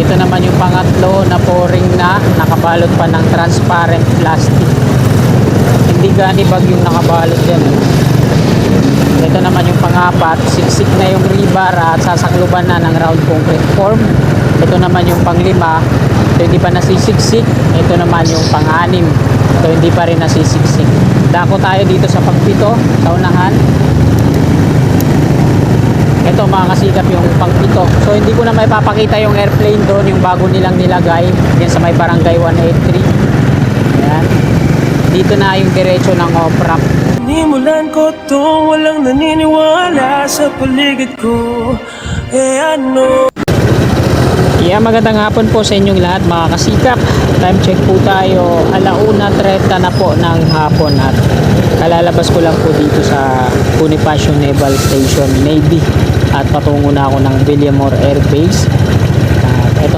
ito naman yung pangatlo na pouring na nakabalot pa ng transparent plastic. Hindi ganibag yung nakabalot yan. Ito naman yung pangapat, siksik na yung rebar at sasakluban na ng round concrete form. Ito naman yung panglima, ito hindi pa nasisiksik. Ito naman yung pang-anim, ito hindi pa rin nasisiksik. Dako tayo dito sa pagpito, sa unahan. Ito mga kasikap yung pangpito. So hindi ko na may papakita yung airplane doon, yung bago nilang nilagay yan sa may barangay 183. Ayan. Dito na yung diretso ng OPRAM. Nimulan ko to, walang naniniwala sa paligid ko. Ano? Yeah, magandang hapon po sa inyong lahat mga kasikap. Time check po tayo, 1:30 na po ng hapon at kalalabas ko lang po dito sa Bonifacio Naval Station Navy at patungo na ako ng Villamor Air Base. At eto,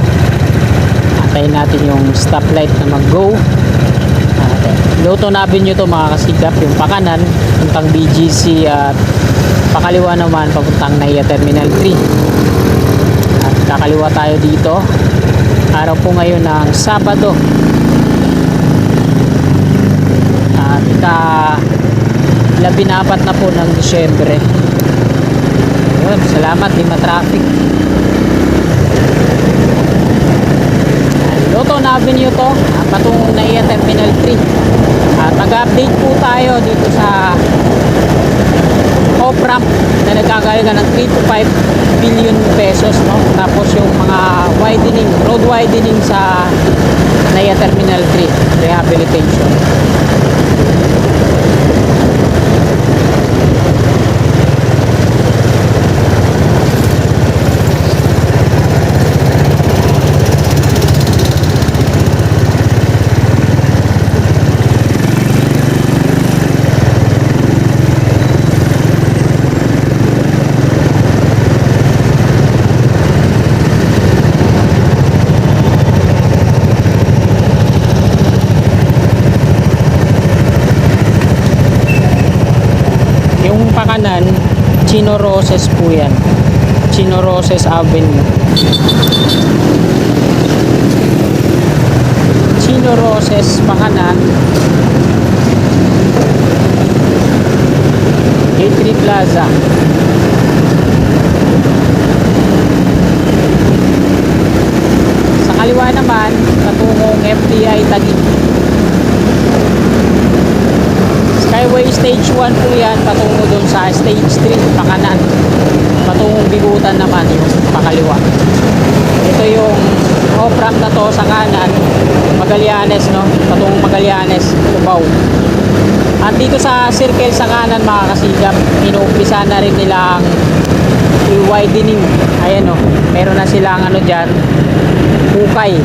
antayin natin yung stoplight na mag-go. Lotto Avenue to mga kasikap, yung pakanan puntang BGC at pakaliwa naman papuntang NAIA Terminal 3. At kakaliwa tayo dito. Araw po ngayon ng Sabado at ika-14 na po ng Disyembre. Yun, salamat, di ma-traffic. Lotto Avenue to, patungong NAIA Terminal 3. At mag-update po tayo dito sa OPRAM na nagkakalaga ng 3 to 5 billion pesos, no? Tapos yung mga widening, road widening sa NAIA Terminal 3 rehabilitation. Pakanan, Chino Roses po yan, Chino Roses Avenue. Chino Roses pakanan, A3 Plaza. Sa kaliwa naman patungong FTI Taguig. Skyway Stage 1 po yan, patungo dun sa Stage 3 pakanan, patungong Bigutan naman yung pakaliwa. Ito yung OPRAM na to sa kanan, Magallanes, no? Patungong Magallanes, Cubao. At dito sa circle sa kanan mga kasigap, inuumpisa na rin nilang i-widening. Ayan, no? Meron na silang ano dyan, hukay.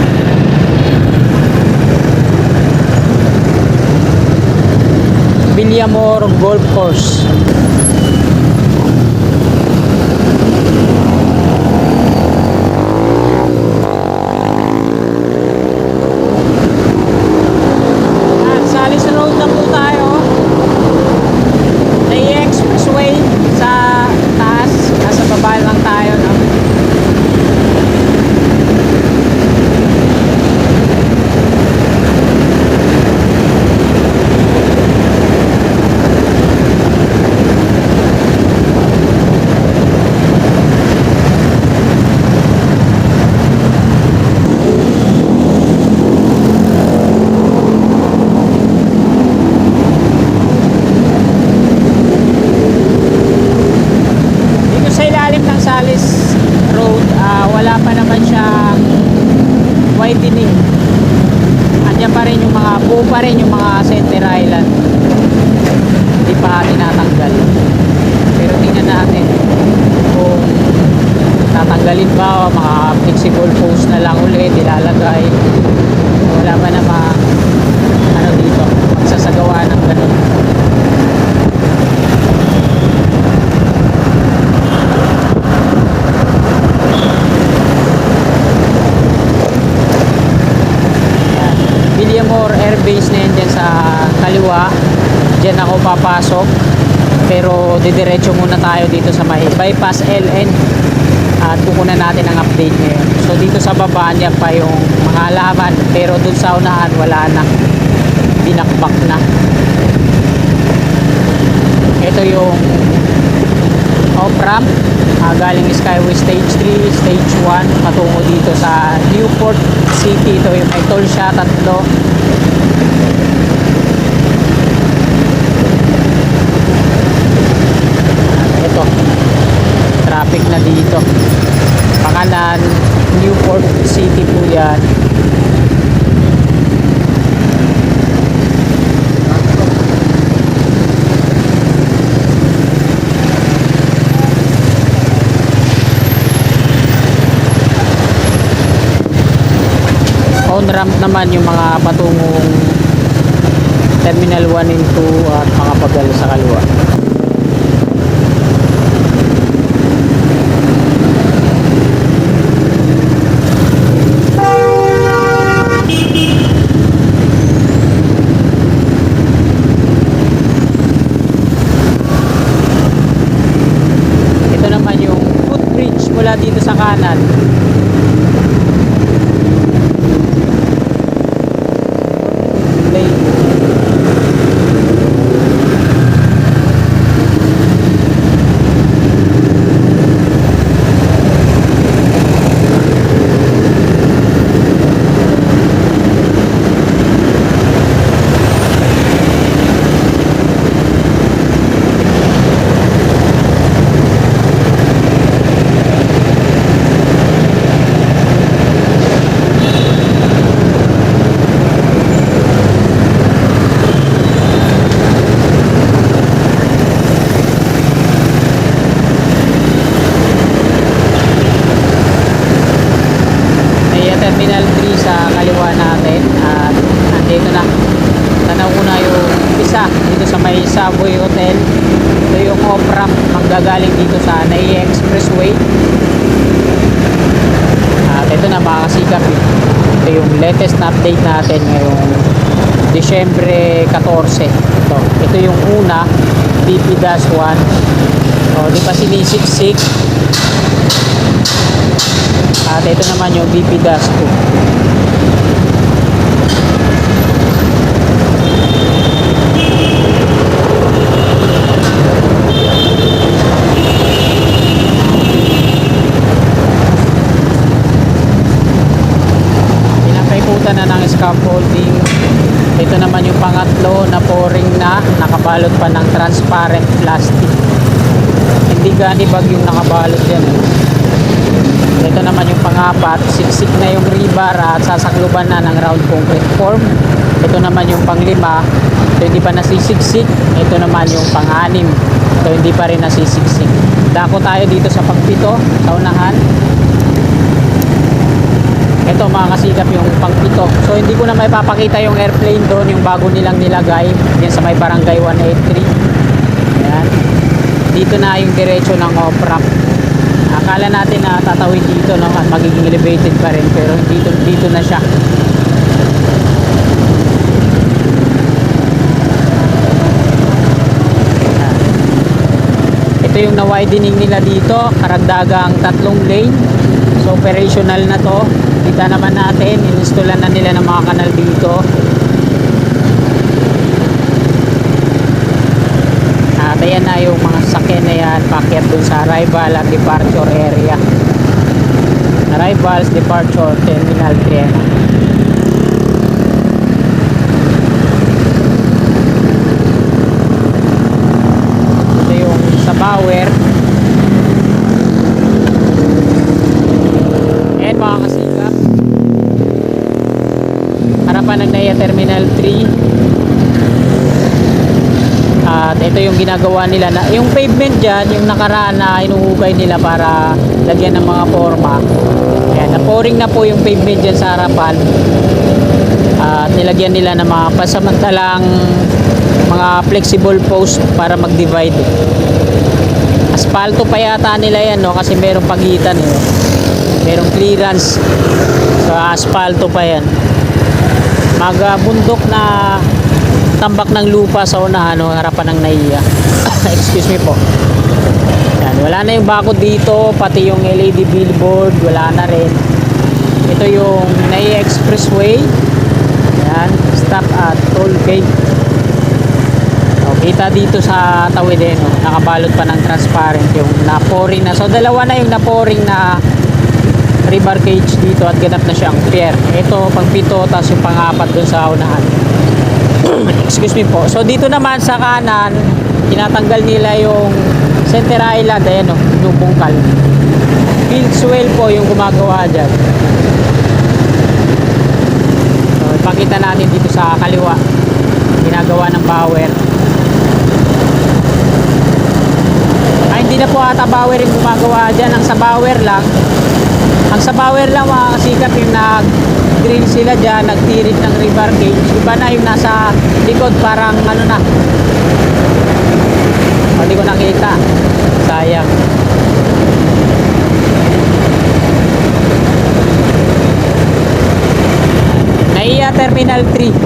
Villamor Golf Course. At Salis Road na po tayo. NAIA Expressway sa taas, nasa baba lang tayo, no? Salis Road, wala pa naman siyang widening. Andiyan pa rin yung mga buo pa rin yung mga center island, hindi pa tinatanggal. Pero tingnan natin kung tatanggalin ba o mga flexible post na lang ulit ilalagay. Wala pa naman ano dito magsasagawa ng ganun. Villamor Air Base na yan dyan sa kaliwa. Dyan ako papasok, pero didiretso muna tayo dito sa may bypass LN at kukunan natin ang update ngayon. So dito sa baba niya pa yung mga halaman, pero dun sa unahan wala na, binakbak na. Ito yung off-ramp, galing Skyway Stage 3, Stage 1 patungo dito sa Newport City. Ito yung may toll siya, 3. Ito, traffic na dito. Pangalan, Newport City po yan. On ramp naman yung mga patungong Terminal 1 and 2 at mga pagal sa kaliwa. Ito naman yung footbridge mula dito sa kanan. Terminal 3 sa kaliwa natin at nandito na, tanaw ko na yung isa dito sa may Savoy Hotel. Ito yung off-ramp manggagaling dito sa NAIA Expressway at ito na mga kasikap, ito yung latest na update natin ngayong Disyembre 14. Ito yung una, BP-1, di pa sinisiksik. At ito naman yung BP-2. Pinapaikutan na ng scaffolding. Ito naman yung pangatlo na pouring na, nakabalot pa ng transparent plastic. Hindi gani bag yung nakabalot yan. Ito naman yung pang-4, siksik na yung rebar at sasakluban na ng round concrete form. Ito naman yung pang-5, ito hindi pa nasisiksik. Ito naman yung pang-6, ito hindi pa rin nasisiksik. Dako tayo dito sa pang-7 sa unahan. Ito mga kasikap yung pang-7. So hindi ko na may papakita yung airplane doon, yung bago nilang nilagay yan sa may barangay 183. Ayan. Dito na yung diretso ng off-ramp. Akala natin na tatawid dito, no, at magiging elevated pa rin, pero dito na siya. Ito yung na-widening nila dito, karagdagang 3 lane. So operational na to. Kita naman natin, inistallan na nila ng mga kanal dito. At ayan na yung mga sakyan na yan, packet dun sa arrival at departure area. Arrivals, departure, terminal 3. Ito yung sa Bauer. Ayan mga kasikap, harapan ng NAIA Terminal 3. At ito yung ginagawa nila na yung pavement dyan, yung nakaraan na inuhukay nila para lagyan ng mga forma. Ayan, na-pouring na po yung pavement dyan sa harapan. At nilagyan nila ng mga pasamantalang mga flexible post para mag-divide. Aspalto pa yata nila yan, no? Kasi merong pagitan, merong clearance. So aspalto pa yan. Bundok na tambak ng lupa sa unahan, harapan ng NAIA. Excuse me po. Yan, wala na yung bakod dito, pati yung LED billboard wala na rin. Ito yung NAIA Expressway. Ayan, stop at toll gate. So, kita dito sa tawid eh, no? Nakabalot pa ng transparent yung na-pouring na. So dalawa na yung na-pouring na river cage dito at ganap na siyang pier. Ito pang pito, tapos yung pang-apat dun sa unahan. Excuse me po. So dito naman sa kanan, tinatanggal nila yung center island, ayan o, yung bungkal. Field swell po yung gumagawa dyan. So ipakita natin dito sa kaliwa, ginagawa ng bower. Ay, hindi na po ata bower yung gumagawa dyan. Ang sa bower lang mga kasikap, yung nag-drill sila dyan, nagtirit ng river cage. Iba na yung nasa likod, parang ano na, hindi ko nakita, sayang. NAIA Terminal 3.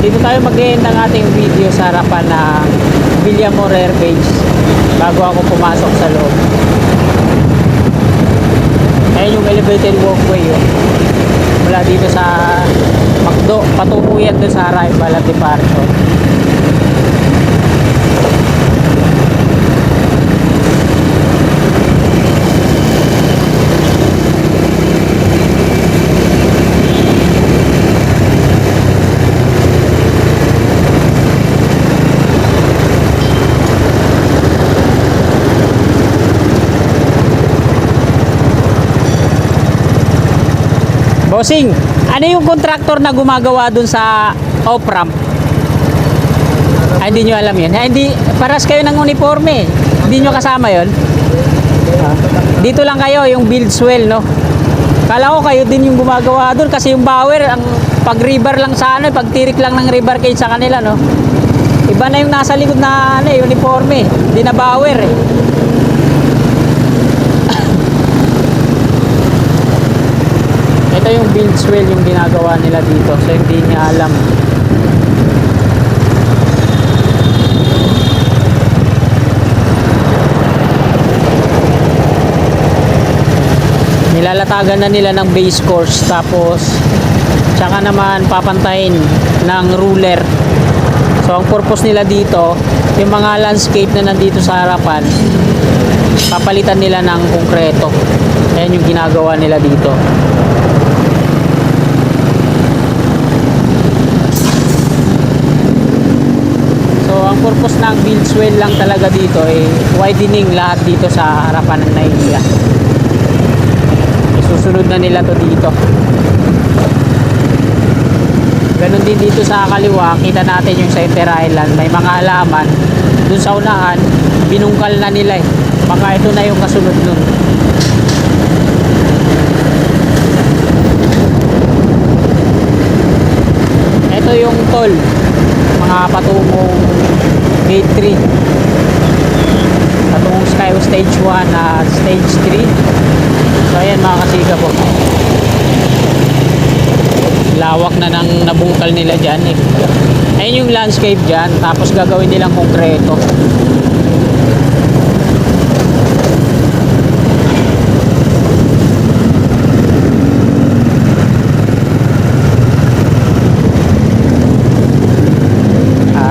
Dito tayo mag-end ng ating video sa harapan ng Villamor Air Base bago ako pumasok sa loob. Ayan yung elevated walkway yun. Mula dito sa Macdo, patungo yan doon sa arrival at departure. Bossing, ano yung contractor na gumagawa dun sa off-ramp? Ay, hindi nyo alam yun. Ay, hindi, paras kayo ng uniforme. Hindi nyo kasama yun? Dito lang kayo, yung build swell, no? Kala ko kayo din yung gumagawa dun kasi yung bower, ang pag-river lang sa ano, pag-tirik lang ng river cage sa kanila, no? Iba na yung nasa likod na ano, uniforme. Hindi na bower, eh. Ito yung build swell yung ginagawa nila dito, so hindi niya alam. Nilalatagan na nila ng base course, tapos tsaka naman papantayin ng ruler. So ang purpose nila dito, yung mga landscape na nandito sa harapan, papalitan nila ng konkreto. Ayan yung ginagawa nila dito. Ang purpose ng build swell lang talaga dito ay widening lahat dito sa harapan ng NAIA. Isusunod na nila to dito. Ganon din dito sa kaliwa, kita natin yung center island, may mga halaman. Dun sa unahan, binungkal na nila eh. Baka ito na yung kasunod nun. Ito yung toll, mga patungong gate 3, patungong Skyway stage 1 at stage 3. So ayan mga kasika po, lawak na ng nabungkal nila dyan eh. Ayan yung landscape dyan, tapos gagawin nilang konkreto.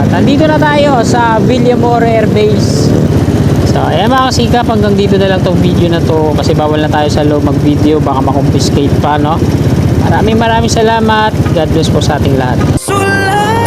Nandito na tayo sa Villamor Air Base. So ayan mga kasikap, hanggang dito na lang tong video na to kasi bawal na tayo sa loob mag video, baka makonfiscate pa, no? Maraming salamat. God bless po sa ating lahat. Sulat